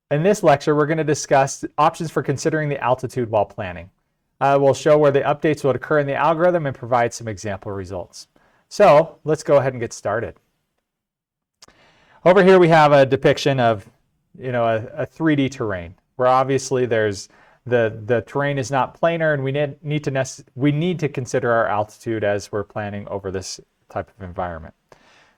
In this lecture, we're going to discuss options for considering the altitude while planning. We'll show where the updates will occur in the algorithm and provide some example results. So let's go ahead and get started. Over here we have a depiction of a 3D terrain where obviously there's the terrain is not planar, and we need to consider our altitude as we're planning over this type of environment.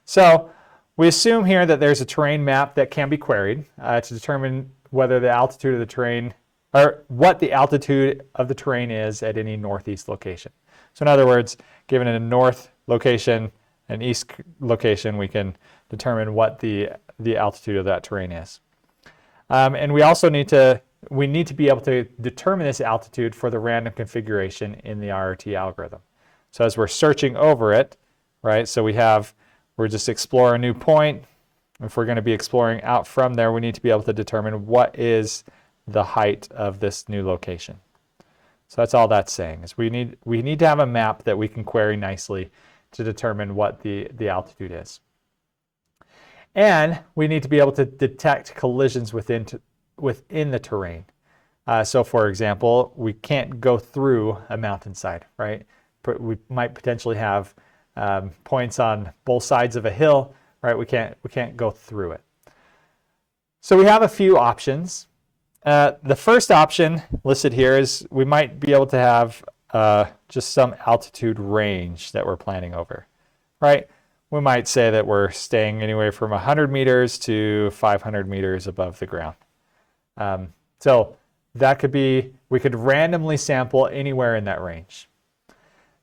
So we assume here that there's a terrain map that can be queried to determine whether the altitude of the terrain, or what the altitude of the terrain is at any northeast location. So in other words, given a north location, an east location, we can determine what the altitude of that terrain is. And we also need to be able to determine this altitude for the random configuration in the RRT algorithm. So as we're searching over it, right, so we're just explore a new point. If we're going to be exploring out from there, we need to be able to determine what is the height of this new location. So that's all that's saying, is we need to have a map that we can query nicely to determine what the altitude is. And we need to be able to detect collisions within the terrain. So for example, we can't go through a mountainside, right? We might potentially have points on both sides of a hill, right? We can't go through it. So we have a few options. The first option listed here is we might be able to have just some altitude range that we're planning over, right? We might say that we're staying anywhere from 100 meters to 500 meters above the ground. So that could be, we could randomly sample anywhere in that range.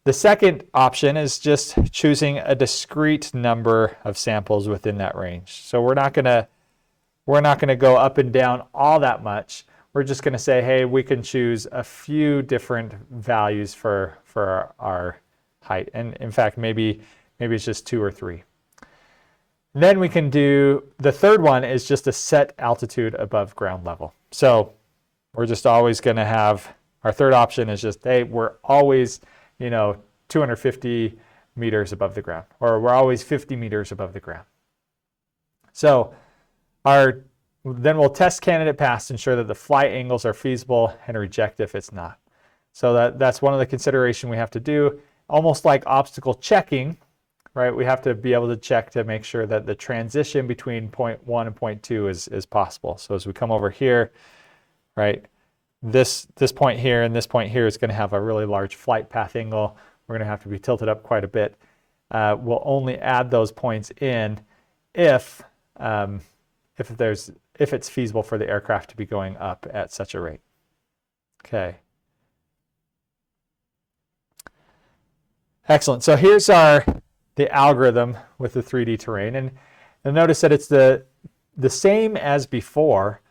The second option is just choosing a discrete number of samples within that range. So we're not gonna go up and down all that much. We're just gonna say, hey, we can choose a few different values for our height. And in fact, maybe it's just 2 or 3. Then we can do, the third one is just a set altitude above ground level. So we're just always gonna have, our third option is just, hey, we're always 250 meters above the ground, or we're always 50 meters above the ground. So then we'll test candidate paths to ensure that the flight angles are feasible and reject if it's not. So that's one of the consideration we have to do, almost like obstacle checking, right? We have to be able to check to make sure that the transition between point 1 and point 2 is possible. So as we come over here, right, this point here and this point here is going to have a really large flight path angle. We're going to have to be tilted up quite a bit. We'll only add those points in if it's feasible for the aircraft to be going up at such a rate. Okay. Excellent. So here's the algorithm with the 3D terrain, and you'll notice that it's the same as before.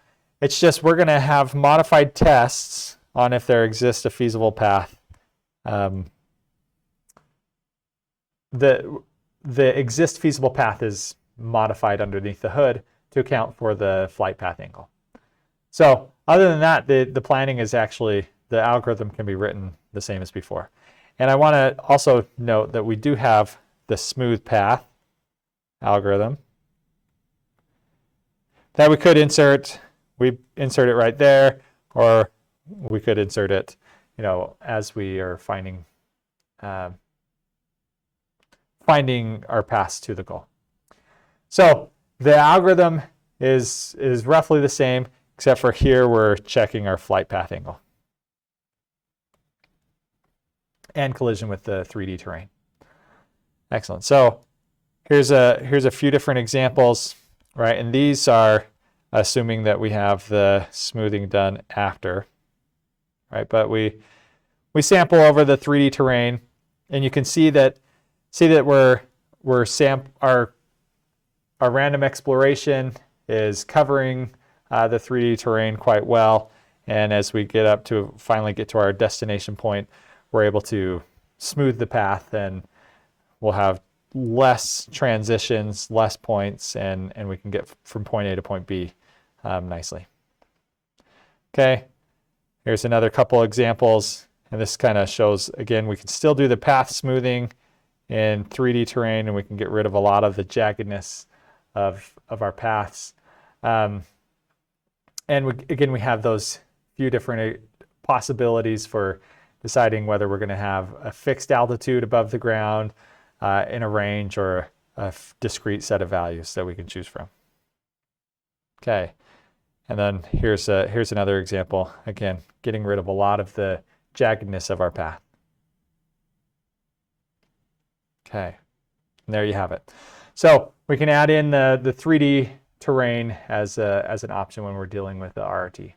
It's just we're going to have modified tests on if there exists a feasible path. The exist feasible path is modified underneath the hood to account for the flight path angle. So other than that, the planning is actually, the algorithm can be written the same as before. And I want to also note that we do have the smooth path algorithm that we could insert. We insert it right there, or we could insert it, as we are finding our paths to the goal. So the algorithm is roughly the same, except for here we're checking our flight path angle and collision with the 3D terrain. Excellent. So here's a few different examples, right? And these are assuming that we have the smoothing done after, right? But we sample over the 3D terrain, and you can see that our random exploration is covering the 3D terrain quite well. And as we finally get to our destination point, we're able to smooth the path, and we'll have less transitions, less points, and we can get from point A to point B nicely. Okay, here's another couple examples, and this kind of shows, again, we can still do the path smoothing in 3D terrain, and we can get rid of a lot of the jaggedness of our paths. And again, we have those few different possibilities for deciding whether we're going to have a fixed altitude above the ground in a range or a discrete set of values that we can choose from. Okay, and then here's another example. Again, getting rid of a lot of the jaggedness of our path. Okay, and there you have it. So we can add in the 3D terrain as an option when we're dealing with the RRT.